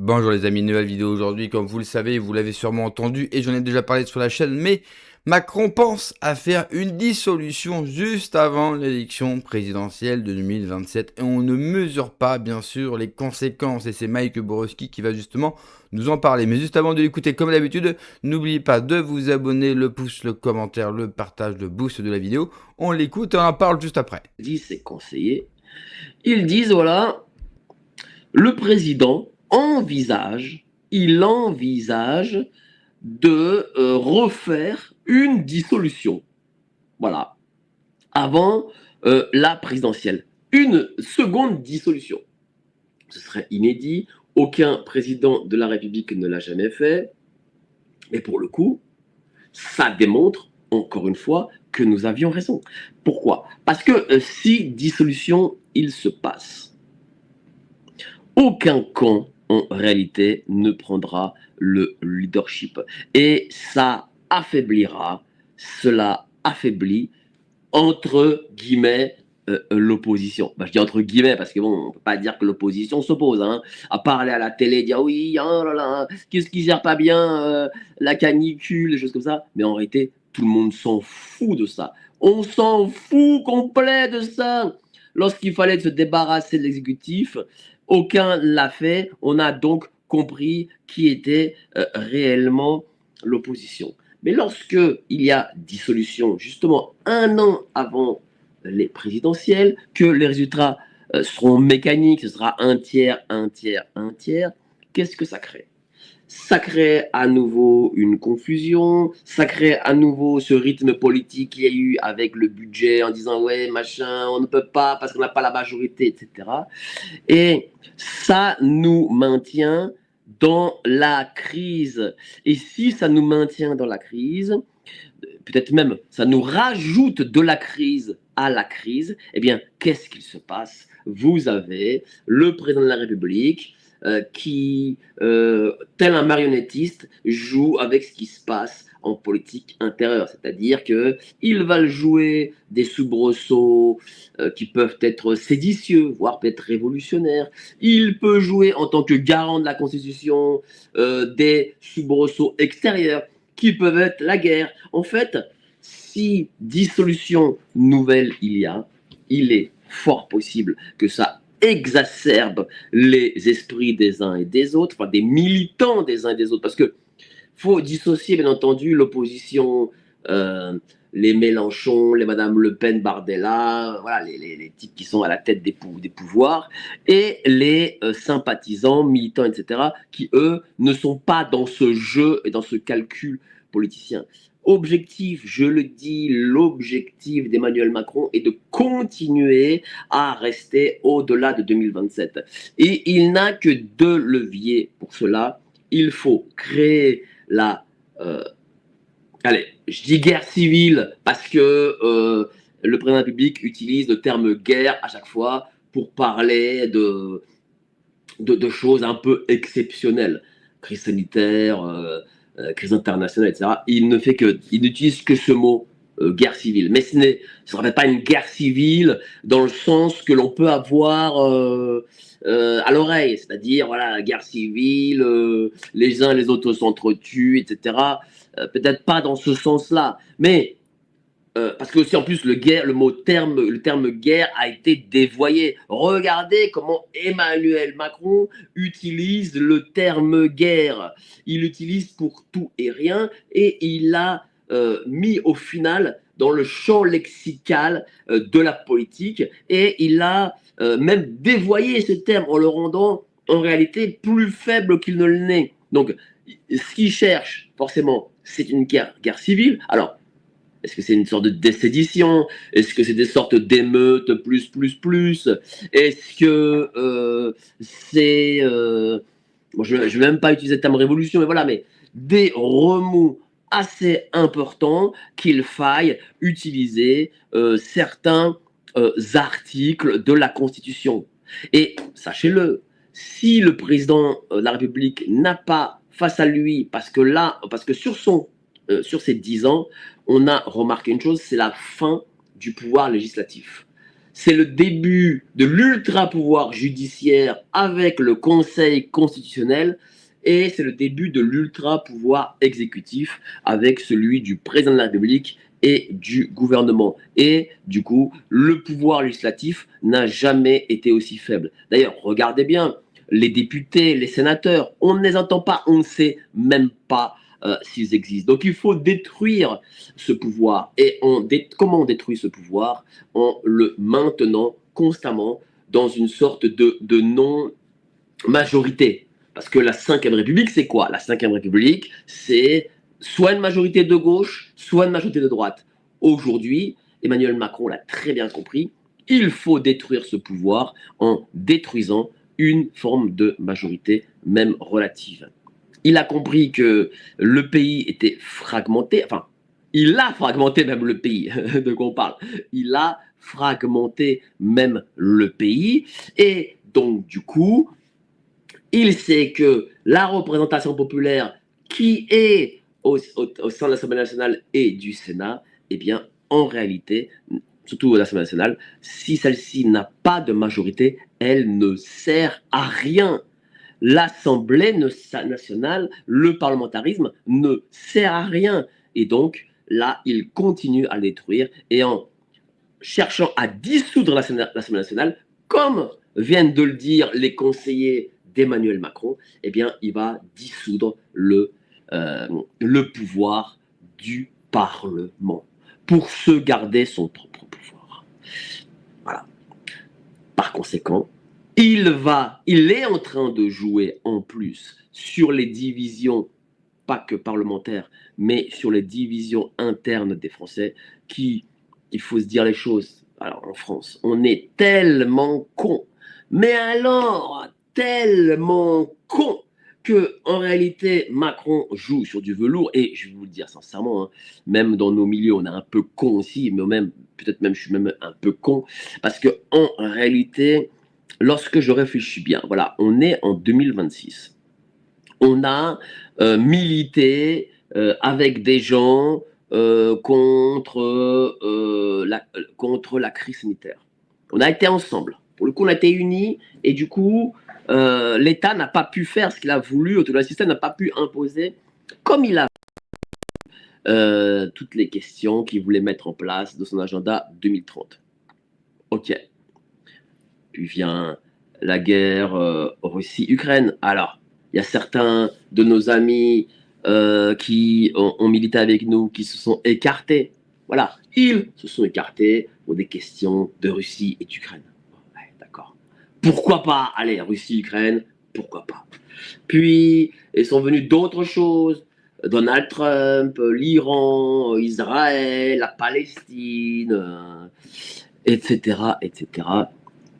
Bonjour les amis, nouvelle vidéo aujourd'hui, comme vous le savez, vous l'avez sûrement entendu et j'en ai déjà parlé sur la chaîne, mais Macron pense à faire une dissolution juste avant l'élection présidentielle de 2027 et on ne mesure pas bien sûr les conséquences et c'est Mike Borowski qui va justement nous en parler. Mais juste avant de l'écouter comme d'habitude, n'oubliez pas de vous abonner, le pouce, le commentaire, le partage, le boost de la vidéo. On l'écoute et on en parle juste après. Disent ses conseillers, ils disent voilà, le président il envisage de refaire une dissolution, voilà, avant la présidentielle, une seconde dissolution. Ce serait inédit, aucun président de la République ne l'a jamais fait, mais pour le coup, ça démontre encore une fois que nous avions raison. Pourquoi? Parce que si dissolution il se passe, aucun camp, en réalité, ne prendra le leadership. Et cela affaiblit, entre guillemets, l'opposition. Je dis entre guillemets parce que bon, on ne peut pas dire que l'opposition s'oppose, hein. À parler à la télé, dire oui, oh là là, qu'est-ce qui gère pas bien la canicule, des choses comme ça. Mais en réalité, tout le monde s'en fout de ça. On s'en fout complet de ça. Lorsqu'il fallait se débarrasser de l'exécutif, aucun l'a fait. On a donc compris qui était réellement l'opposition. Mais lorsque il y a dissolution, justement un an avant les présidentielles, que les résultats seront mécaniques, ce sera un tiers, un tiers, un tiers, qu'est-ce que ça crée? Ça crée à nouveau une confusion, ça crée à nouveau ce rythme politique qu'il y a eu avec le budget en disant ouais machin, on ne peut pas parce qu'on n'a pas la majorité, etc. Et ça nous maintient dans la crise. Et si ça nous maintient dans la crise, peut-être même ça nous rajoute de la crise à la crise, eh bien, qu'est-ce qu'il se passe? Vous avez le président de la République qui, tel un marionnettiste, joue avec ce qui se passe en politique intérieure. C'est-à-dire qu'il va jouer des soubresauts qui peuvent être séditieux, voire peut-être révolutionnaires. Il peut jouer en tant que garant de la Constitution des soubresauts extérieurs qui peuvent être la guerre. En fait, si dissolution nouvelle il est fort possible que ça exacerbe les esprits des uns et des autres, enfin des militants des uns et des autres, parce que faut dissocier bien entendu l'opposition, les Mélenchon, les Madame Le Pen, Bardella, voilà les types qui sont à la tête des pouvoirs, et les sympathisants, militants, etc., qui eux ne sont pas dans ce jeu et dans ce calcul politicien. Objectif, je le dis, l'objectif d'Emmanuel Macron est de continuer à rester au-delà de 2027. Et il n'a que deux leviers pour cela. Il faut créer la... allez, je dis guerre civile parce que le président de la République utilise le terme guerre à chaque fois pour parler de choses un peu exceptionnelles. Crise sanitaire, crise internationale, etc. Il n'utilise que ce mot guerre civile. Mais ce ne serait pas une guerre civile dans le sens que l'on peut avoir à l'oreille, c'est-à-dire voilà, guerre civile, les uns et les autres s'entretuent, etc. Peut-être pas dans ce sens-là, mais parce que aussi en plus le terme guerre a été dévoyé. Regardez comment Emmanuel Macron utilise le terme guerre. Il l'utilise pour tout et rien et il l'a mis au final dans le champ lexical de la politique et il a même dévoyé ce terme en le rendant en réalité plus faible qu'il ne l'est. Donc ce qu'il cherche forcément c'est une guerre civile. Alors est-ce que c'est une sorte de désédition? Est-ce que c'est des sortes d'émeutes plus? Est-ce que c'est... bon, je ne vais même pas utiliser le terme révolution, mais voilà, mais des remous assez importants qu'il faille utiliser certains articles de la Constitution. Et sachez-le, si le président de la République n'a pas face à lui, parce que sur ces 10 ans, on a remarqué une chose, c'est la fin du pouvoir législatif. c'est le début de l'ultra-pouvoir judiciaire avec le Conseil constitutionnel et c'est le début de l'ultra-pouvoir exécutif avec celui du président de la République et du gouvernement. Et du coup, le pouvoir législatif n'a jamais été aussi faible. D'ailleurs, regardez bien, les députés, les sénateurs, on ne les entend pas, on ne sait même pas s'ils existent. Donc il faut détruire ce pouvoir. Et comment on détruit ce pouvoir? En le maintenant constamment dans une sorte de non-majorité. Parce que la Ve République, c'est quoi? La Ve République, c'est soit une majorité de gauche, soit une majorité de droite. Aujourd'hui, Emmanuel Macron l'a très bien compris, il faut détruire ce pouvoir en détruisant une forme de majorité, même relative. Il a compris que le pays était fragmenté, enfin, il a fragmenté même le pays, de quoi on parle. Il a fragmenté même le pays, et donc du coup, il sait que la représentation populaire qui est au sein de l'Assemblée nationale et du Sénat, eh bien, en réalité, surtout à l'Assemblée nationale, si celle-ci n'a pas de majorité, elle ne sert à rien. L'Assemblée nationale, le parlementarisme ne sert à rien. Et donc, là, il continue à le détruire. Et en cherchant à dissoudre l'Assemblée nationale, comme viennent de le dire les conseillers d'Emmanuel Macron, eh bien, il va dissoudre le pouvoir du Parlement pour se garder son propre pouvoir. Voilà. Par conséquent, il est en train de jouer en plus sur les divisions, pas que parlementaires, mais sur les divisions internes des Français qui, il faut se dire les choses. Alors en France, on est tellement cons, mais alors tellement cons que en réalité Macron joue sur du velours et je vais vous le dire sincèrement, hein, même dans nos milieux on est un peu cons aussi, mais même peut-être même je suis même un peu con parce que en réalité, lorsque je réfléchis bien, voilà, on est en 2026. On a milité avec des gens contre la crise sanitaire. On a été ensemble. Pour le coup, on a été unis et du coup, l'État n'a pas pu faire ce qu'il a voulu, le système n'a pas pu imposer comme il a toutes les questions qu'il voulait mettre en place de son agenda 2030. Ok. Puis vient la guerre Russie-Ukraine. Alors, il y a certains de nos amis qui ont milité avec nous, qui se sont écartés. Voilà, ils se sont écartés pour des questions de Russie et d'Ukraine. Ouais, d'accord. Pourquoi pas? Allez, Russie-Ukraine, pourquoi pas? Puis, ils sont venus d'autres choses. Donald Trump, l'Iran, Israël, la Palestine, etc., etc.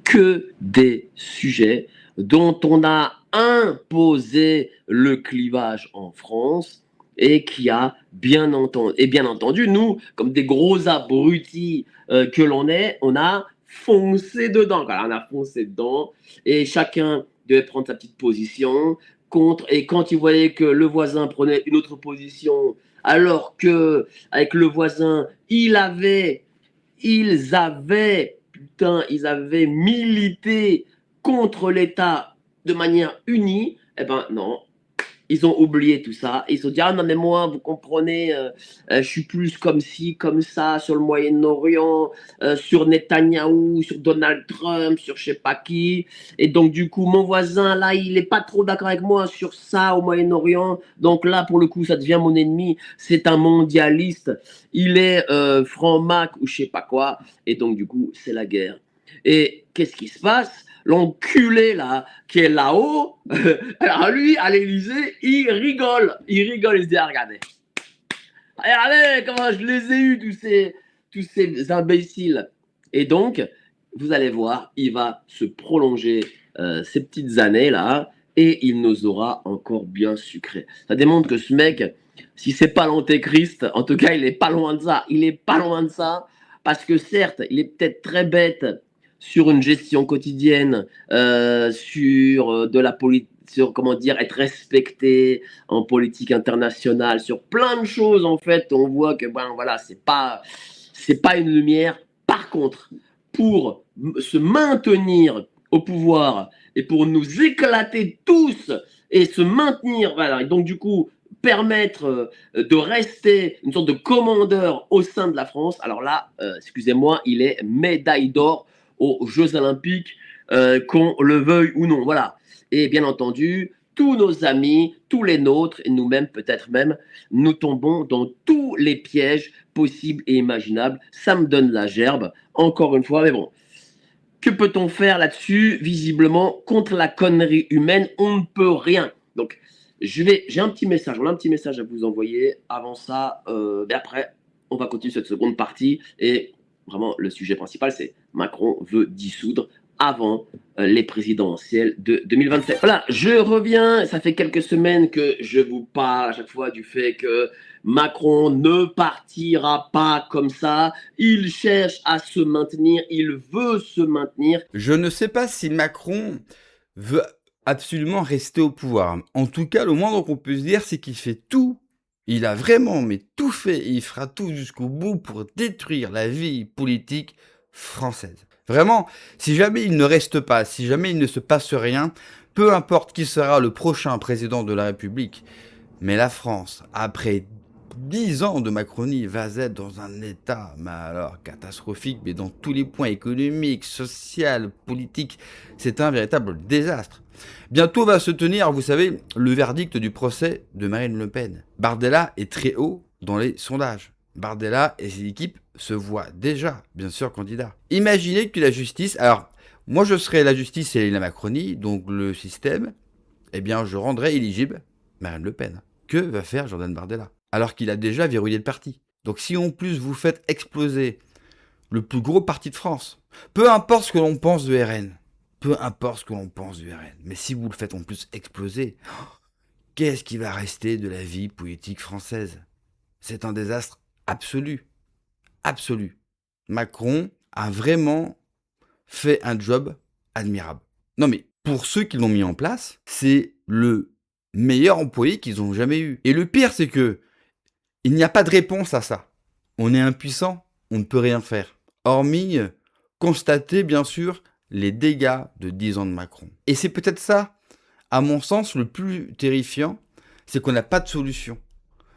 Que des sujets dont on a imposé le clivage en France et qui a bien entendu, nous, comme des gros abrutis que l'on est, on a foncé dedans. Voilà, on a foncé dedans et chacun devait prendre sa petite position contre. Et quand il voyait que le voisin prenait une autre position, alors que avec le voisin, ils avaient ils avaient milité contre l'État de manière unie, eh ben non, ils ont oublié tout ça. Ils se sont dit, ah non, mais moi, vous comprenez, je suis plus comme ci, comme ça, sur le Moyen-Orient, sur Netanyahou, sur Donald Trump, sur je sais pas qui. Et donc, du coup, mon voisin, là, il n'est pas trop d'accord avec moi sur ça au Moyen-Orient. Donc là, pour le coup, ça devient mon ennemi. C'est un mondialiste. Il est franc-mac ou je sais pas quoi. Et donc, du coup, c'est la guerre. Et qu'est-ce qui se passe? L'enculé là, qui est là-haut, alors lui, à l'Élysée, il rigole, il se dit, ah, regardez comment je les ai eus, tous ces imbéciles. Et donc, vous allez voir, il va se prolonger ces petites années là, et il nous aura encore bien sucré. Ça démontre que ce mec, si c'est pas l'antéchrist, en tout cas, il est pas loin de ça, parce que certes, il est peut-être très bête sur une gestion quotidienne, sur de la politique, sur comment dire, être respecté en politique internationale, sur plein de choses en fait, on voit que ben voilà, c'est pas une lumière. Par contre, pour se maintenir au pouvoir et pour nous éclater tous et se maintenir, voilà, et donc du coup permettre de rester une sorte de commandeur au sein de la France, alors là, excusez-moi, il est médaille d'or aux Jeux Olympiques, qu'on le veuille ou non. Voilà. Et bien entendu, tous nos amis, tous les nôtres, et nous-mêmes peut-être même, nous tombons dans tous les pièges possibles et imaginables. Ça me donne la gerbe, encore une fois, mais bon. Que peut-on faire là-dessus? Visiblement, contre la connerie humaine, on ne peut rien. Donc, j'ai un petit message, on a un petit message à vous envoyer. Avant ça, mais après, on va continuer cette seconde partie. Et vraiment, le sujet principal, c'est Macron veut dissoudre avant les présidentielles de 2027. Voilà, je reviens. Ça fait quelques semaines que je vous parle à chaque fois du fait que Macron ne partira pas comme ça. Il cherche à se maintenir. Il veut se maintenir. Je ne sais pas si Macron veut absolument rester au pouvoir. En tout cas, le moindre qu'on peut se dire, c'est qu'il fait tout. Il a vraiment, mais tout fait, et il fera tout jusqu'au bout pour détruire la vie politique française. Vraiment, si jamais il ne reste pas, si jamais il ne se passe rien, peu importe qui sera le prochain président de la République, mais la France, après 10 ans de Macronie, va être dans un état, mais alors catastrophique, mais dans tous les points économiques, social, politiques, c'est un véritable désastre. Bientôt va se tenir, vous savez, le verdict du procès de Marine Le Pen. Bardella est très haut dans les sondages. Bardella et ses équipes se voient déjà, bien sûr, candidats. Imaginez que la justice, alors, moi je serais la justice et la Macronie, donc le système, eh bien je rendrais éligible Marine Le Pen. Que va faire Jordan Bardella? Alors qu'il a déjà verrouillé le parti. Donc si en plus vous faites exploser le plus gros parti de France, peu importe ce que l'on pense de RN, peu importe ce que l'on pense du RN, mais si vous le faites en plus exploser, qu'est-ce qui va rester de la vie politique française? C'est un désastre absolu. Absolu. Macron a vraiment fait un job admirable. Non mais, pour ceux qui l'ont mis en place, c'est le meilleur employé qu'ils ont jamais eu. Et le pire, c'est que il n'y a pas de réponse à ça. On est impuissant, on ne peut rien faire. Hormis constater, bien sûr, les dégâts de 10 ans de Macron. Et c'est peut-être ça, à mon sens, le plus terrifiant, c'est qu'on n'a pas de solution.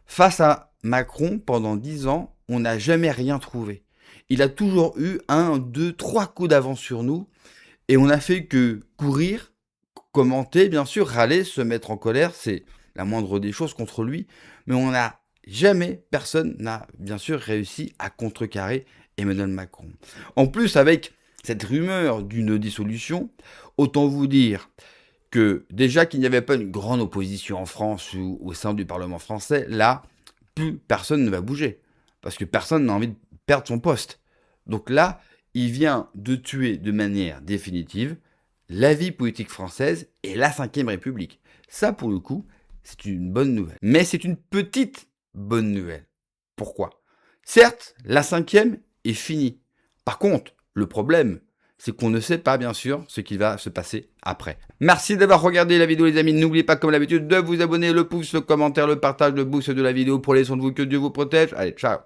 Face à Macron, pendant 10 ans, on n'a jamais rien trouvé. Il a toujours eu 1, 2, 3 coups d'avance sur nous, et on n'a fait que courir, commenter, bien sûr, râler, se mettre en colère, c'est la moindre des choses contre lui, mais on n'a jamais, personne n'a bien sûr réussi à contrecarrer Emmanuel Macron. En plus, avec cette rumeur d'une dissolution, autant vous dire que déjà qu'il n'y avait pas une grande opposition en France ou au sein du Parlement français, là, plus personne ne va bouger. Parce que personne n'a envie de perdre son poste. Donc là, il vient de tuer de manière définitive la vie politique française et la Ve République. Ça, pour le coup, c'est une bonne nouvelle. Mais c'est une petite bonne nouvelle. Pourquoi? Certes, la 5e est finie. Par contre, le problème, c'est qu'on ne sait pas, bien sûr, ce qui va se passer après. Merci d'avoir regardé la vidéo, les amis. N'oubliez pas, comme d'habitude, de vous abonner, le pouce, le commentaire, le partage, le boost de la vidéo. Prenez soin de vous, que Dieu vous protège. Allez, ciao!